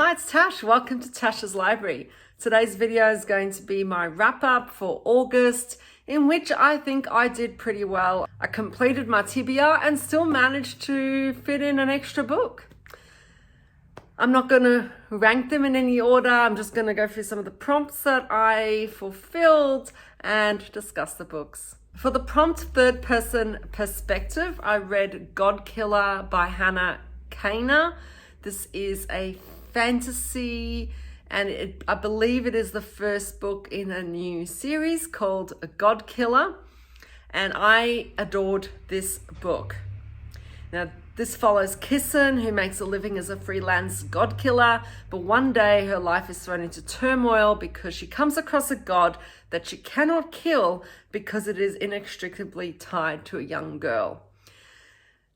Hi, it's Tash. Welcome to Tash's Library. Today's video is going to be my wrap up for August, in which I think I did pretty well. I completed my TBR and still managed to fit in an extra book. I'm not going to rank them in any order. I'm just going to go through some of the prompts that I fulfilled and discuss the books. For the prompt third person perspective, I read Godkiller by Hannah Kaner. This is a fantasy, and I believe it is the first book in a new series called Godkiller, and I adored this book. Now, this follows Kissin, who makes a living as a freelance god killer, but one day her life is thrown into turmoil because she comes across a god that she cannot kill because it is inextricably tied to a young girl.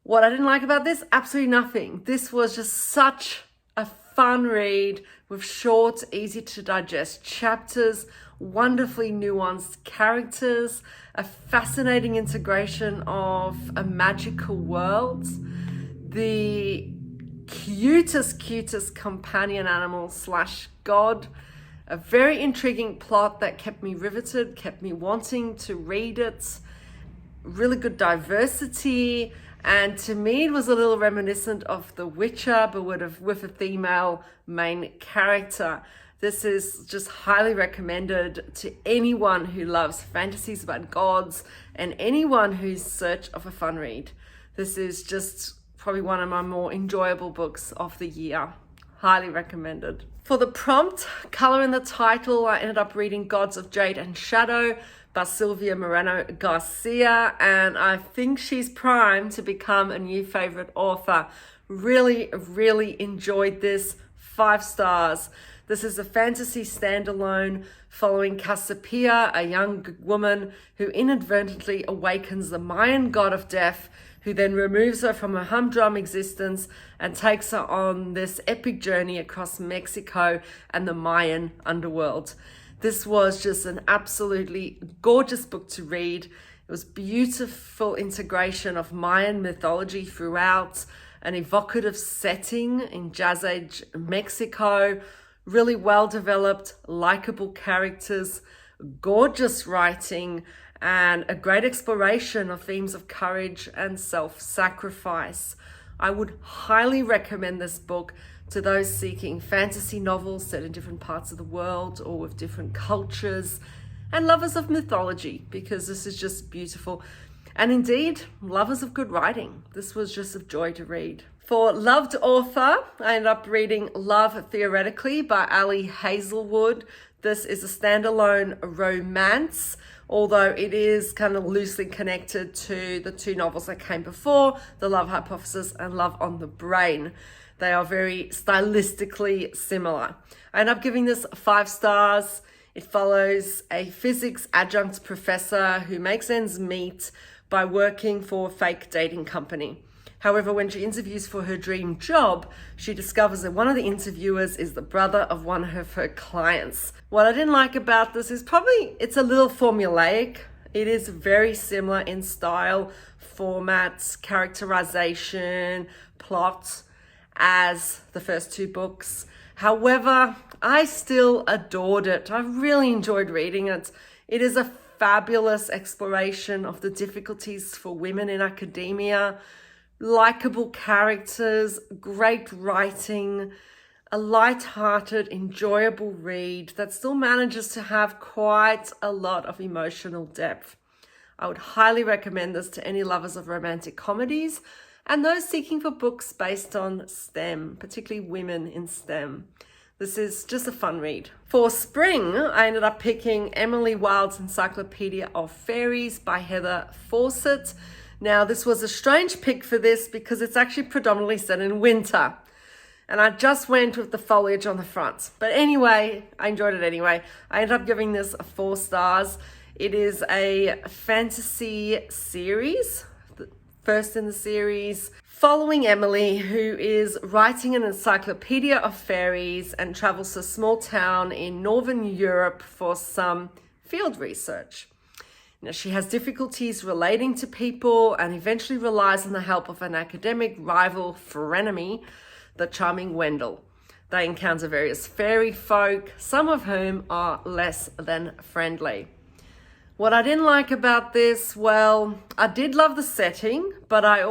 What I didn't like about this? Absolutely nothing. This was just such a fun read with short, easy to digest chapters, wonderfully nuanced characters, a fascinating integration of a magical world, the cutest companion animal slash god, a very intriguing plot that kept me riveted, kept me wanting to read it, really good diversity, and to me it was a little reminiscent of The Witcher, but with a female main character. This is just highly recommended to anyone who loves fantasies about gods and anyone who's in search of a fun read. This is just probably one of my more enjoyable books of the year. Highly recommended. For the prompt, color in the title, I ended up reading Gods of Jade and Shadow by Silvia Moreno Garcia, and I think she's primed to become a new favorite author. Really enjoyed this. 5 stars. This is a fantasy standalone following Cassiopeia, a young woman who inadvertently awakens the Mayan god of death, who then removes her from her humdrum existence and takes her on this epic journey across Mexico and the Mayan underworld. This was just an absolutely gorgeous book to read. It was beautiful integration of Mayan mythology throughout, an evocative setting in Jazz Age Mexico, really well developed, likable characters, gorgeous writing, and a great exploration of themes of courage and self-sacrifice. I would highly recommend this book to those seeking fantasy novels set in different parts of the world or with different cultures, and lovers of mythology, because this is just beautiful. And indeed, lovers of good writing. This was just a joy to read. For loved author, I ended up reading Love Theoretically by Ali Hazelwood. This is a standalone romance, although it is kind of loosely connected to the 2 novels that came before, The Love Hypothesis and Love on the Brain. They are very stylistically similar. I ended up giving this 5 stars. It follows a physics adjunct professor who makes ends meet by working for a fake dating company. However, when she interviews for her dream job, she discovers that one of the interviewers is the brother of one of her clients. What I didn't like about this is it's a little formulaic. It is very similar in style, formats, characterization, plot as the first 2 books. However, I still adored it. I really enjoyed reading it. It is a fabulous exploration of the difficulties for women in academia, likable characters, great writing, a light-hearted, enjoyable read that still manages to have quite a lot of emotional depth. I would highly recommend this to any lovers of romantic comedies and those seeking for books based on STEM, particularly women in STEM. This is just a fun read. For spring, I ended up picking Emily Wilde's Encyclopaedia of Faeries by Heather Fawcett. Now, this was a strange pick for this because it's actually predominantly set in winter. And I just went with the foliage on the front. But anyway, I enjoyed it anyway. I ended up giving this 4 stars. It is a fantasy series, the first in the series, following Emily, who is writing an encyclopedia of fairies and travels to a small town in Northern Europe for some field research. Now, she has difficulties relating to people and eventually relies on the help of an academic rival frenemy, the charming Wendell. They encounter various fairy folk, some of whom are less than friendly. What I didn't like about this, well, I did love the setting, but I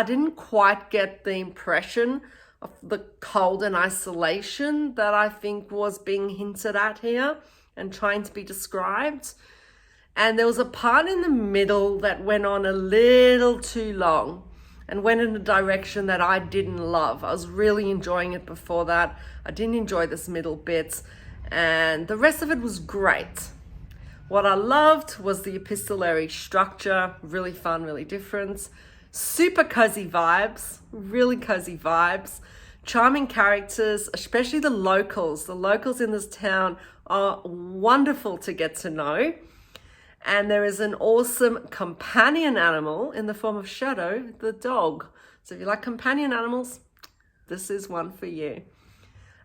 didn't quite get the impression of the cold and isolation that I think was being hinted at here and trying to be described. And there was a part in the middle that went on a little too long and went in a direction that I didn't love. I was really enjoying it before that. I didn't enjoy this middle bit, and the rest of it was great. What I loved was the epistolary structure, really fun, really different. Super cozy vibes, really cozy vibes. Charming characters, especially the locals. The locals in this town are wonderful to get to know. And there is an awesome companion animal in the form of Shadow, the dog. So if you like companion animals, this is one for you.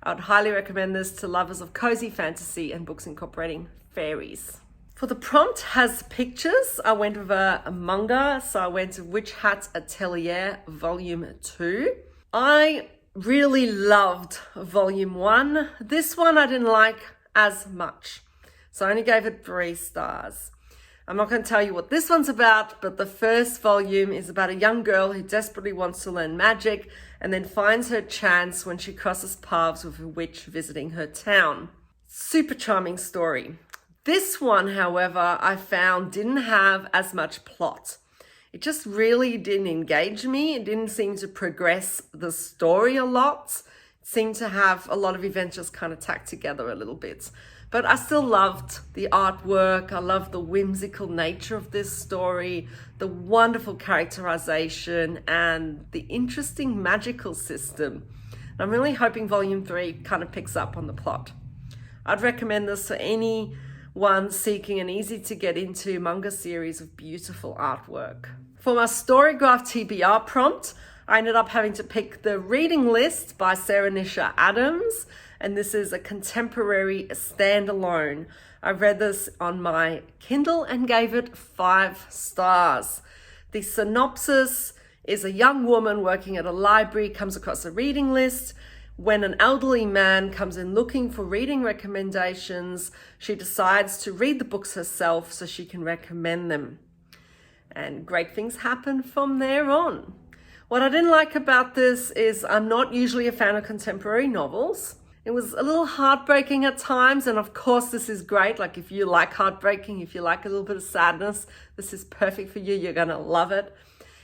I would highly recommend this to lovers of cozy fantasy and books incorporating fairies. For the prompt has pictures. I went with a manga, so I went to Witch Hat Atelier Volume 2. I really loved Volume 1. This one I didn't like as much, so I only gave it 3 stars. I'm not going to tell you what this one's about, but the first volume is about a young girl who desperately wants to learn magic and then finds her chance when she crosses paths with a witch visiting her town. Super charming story. This one, however, I found didn't have as much plot. It just really didn't engage me. It didn't seem to progress the story a lot. It seemed to have a lot of events just kind of tacked together a little bit. But I still loved the artwork. I loved the whimsical nature of this story, the wonderful characterization, and the interesting magical system. I'm really hoping Volume 3 kind of picks up on the plot. I'd recommend this for anyone seeking an easy to get into manga series of beautiful artwork. For my Storygraph TBR prompt, I ended up having to pick The Reading List by Sarah Nisha Adams, and this is a contemporary standalone. I read this on my Kindle and gave it 5 stars. The synopsis is a young woman working at a library comes across a reading list. When an elderly man comes in looking for reading recommendations, she decides to read the books herself so she can recommend them. And great things happen from there on. What I didn't like about this is I'm not usually a fan of contemporary novels. It was a little heartbreaking at times, and of course this is great. Like if you like heartbreaking, if you like a little bit of sadness, this is perfect for you. You're gonna love it.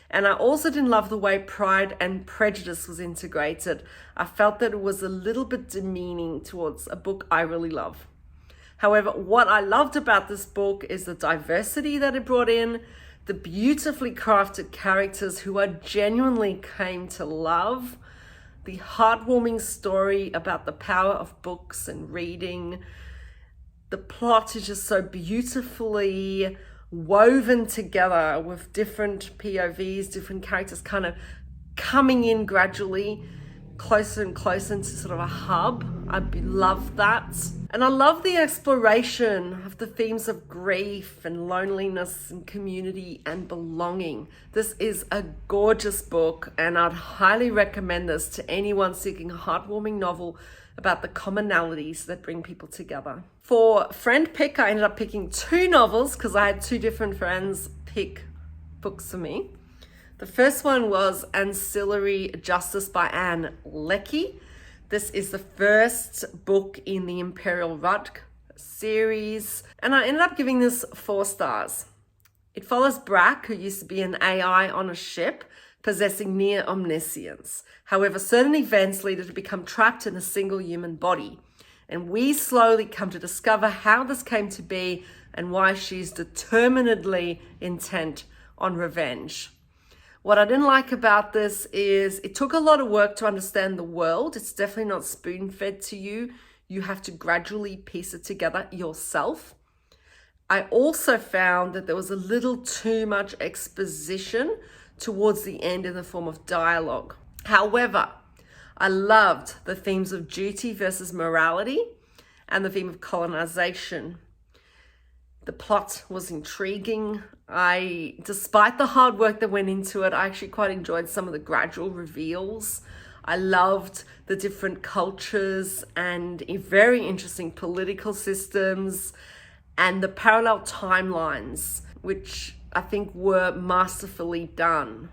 And I also didn't love the way Pride and Prejudice was integrated. I felt that it was a little bit demeaning towards a book I really love. However, what I loved about this book is the diversity that it brought in, the beautifully crafted characters who I genuinely came to love, the heartwarming story about the power of books and reading. The plot is just so beautifully woven together with different POVs, different characters kind of coming in gradually, closer and closer into sort of a hub. I love that. And I love the exploration of the themes of grief and loneliness and community and belonging. This is a gorgeous book, and I'd highly recommend this to anyone seeking a heartwarming novel about the commonalities that bring people together. For friend pick, I ended up picking 2 novels because I had 2 different friends pick books for me. The first one was Ancillary Justice by Anne Leckie. This is the first book in the Imperial Rut series, and I ended up giving this 4 stars. It follows Brack, who used to be an AI on a ship, possessing near omniscience. However, certain events lead her to become trapped in a single human body, and we slowly come to discover how this came to be and why she's determinedly intent on revenge. What I didn't like about this is it took a lot of work to understand the world. It's definitely not spoon-fed to you. You have to gradually piece it together yourself. I also found that there was a little too much exposition towards the end in the form of dialogue. However, I loved the themes of duty versus morality and the theme of colonization. The plot was intriguing. Despite the hard work that went into it, I actually quite enjoyed some of the gradual reveals. I loved the different cultures and very interesting political systems and the parallel timelines, which I think were masterfully done.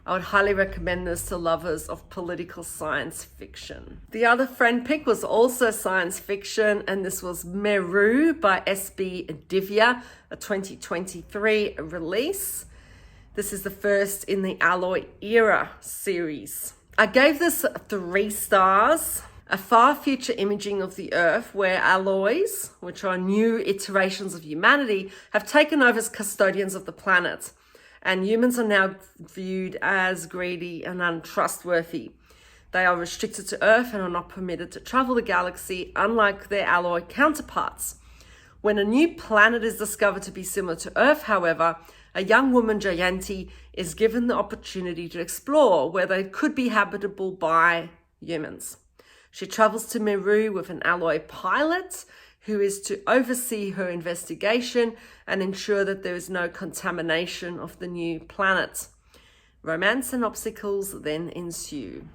I would highly recommend this to lovers of political science fiction. The other friend pick was also science fiction, and this was Meru by S.B. Divya, a 2023 release. This is the first in the Alloy Era series. I gave this 3 stars. A far future imaging of the Earth where alloys, which are new iterations of humanity, have taken over as custodians of the planet. And humans are now viewed as greedy and untrustworthy. They are restricted to Earth and are not permitted to travel the galaxy, unlike their alloy counterparts. When a new planet is discovered to be similar to Earth, however, a young woman, Jayanti, is given the opportunity to explore where they could be habitable by humans. She travels to Meru with an alloy pilot who is to oversee her investigation and ensure that there is no contamination of the new planet. Romance and obstacles then ensue.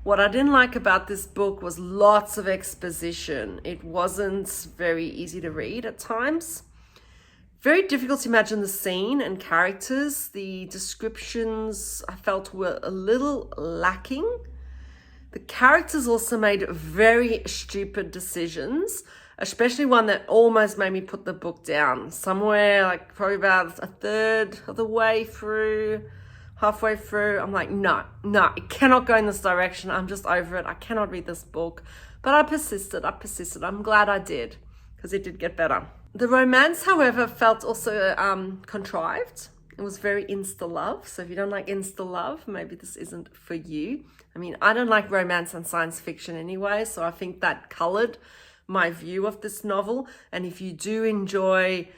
What I didn't like about this book was lots of exposition. It wasn't very easy to read at times. Very difficult to imagine the scene and characters. The descriptions I felt were a little lacking. The characters also made very stupid decisions, especially one that almost made me put the book down. Somewhere like probably about a third of the way through, halfway through, I'm like, no, it cannot go in this direction. I'm just over it. I cannot read this book. But I persisted. I'm glad I did, because it did get better. The romance, however, felt also contrived. It was very insta-love. So if you don't like insta-love, maybe this isn't for you. I mean, I don't like romance and science fiction anyway, so I think that colored my view of this novel. And if you do enjoy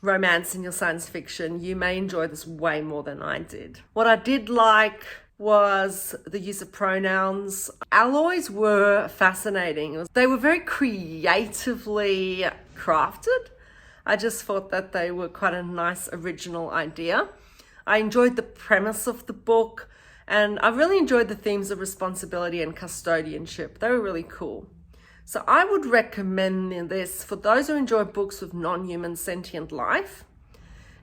romance in your science fiction, you may enjoy this way more than I did. What I did like was the use of pronouns. Alloys were fascinating. They were very creatively crafted. I just thought that they were quite a nice original idea. I enjoyed the premise of the book, and I really enjoyed the themes of responsibility and custodianship. They were really cool. So I would recommend this for those who enjoy books with non-human sentient life,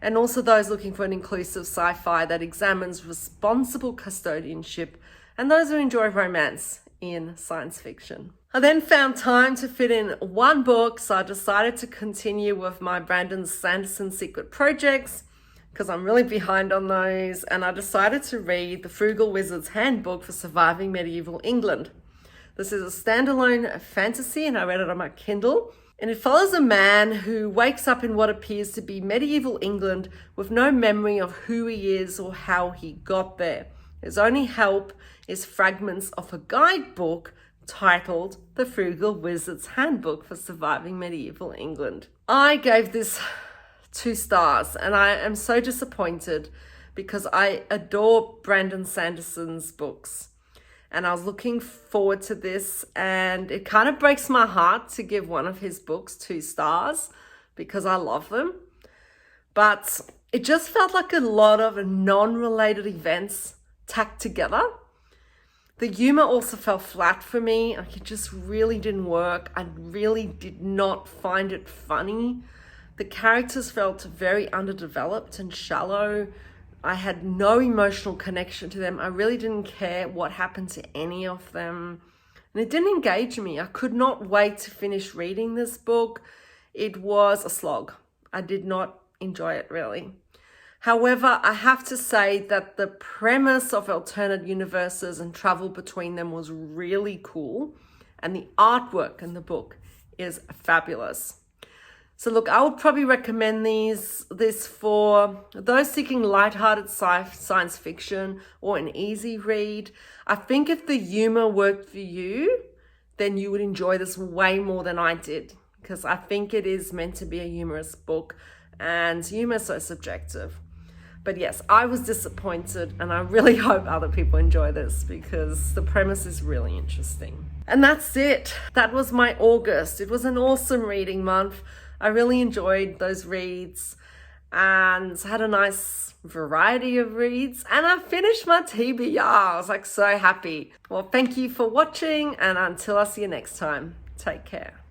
and also those looking for an inclusive sci-fi that examines responsible custodianship, and those who enjoy romance in science fiction. I then found time to fit in 1 book, so I decided to continue with my Brandon Sanderson secret projects because I'm really behind on those, and I decided to read the Frugal Wizard's Handbook for Surviving Medieval England. This is a standalone fantasy, and I read it on my Kindle, and it follows a man who wakes up in what appears to be medieval England with no memory of who he is or how he got there. His only help is fragments of a guidebook titled The Frugal Wizard's Handbook for Surviving Medieval England. I gave this 2 stars, and I am so disappointed because I adore Brandon Sanderson's books. And I was looking forward to this, and it kind of breaks my heart to give one of his books 2 stars because I love them. But it just felt like a lot of non-related events tacked together. The humor also fell flat for me. Like, it just really didn't work. I really did not find it funny. The characters felt very underdeveloped and shallow. I had no emotional connection to them. I really didn't care what happened to any of them. And it didn't engage me. I could not wait to finish reading this book. It was a slog. I did not enjoy it really. However, I have to say that the premise of alternate universes and travel between them was really cool. And the artwork in the book is fabulous. So look, I would probably recommend this for those seeking lighthearted science fiction or an easy read. I think if the humor worked for you, then you would enjoy this way more than I did, because I think it is meant to be a humorous book, and humor is so subjective. But yes, I was disappointed, and I really hope other people enjoy this because the premise is really interesting. And that's it. That was my August. It was an awesome reading month. I really enjoyed those reads, and had a nice variety of reads, and I finished my TBR. I was like so happy. Well, thank you for watching, and until I see you next time, take care.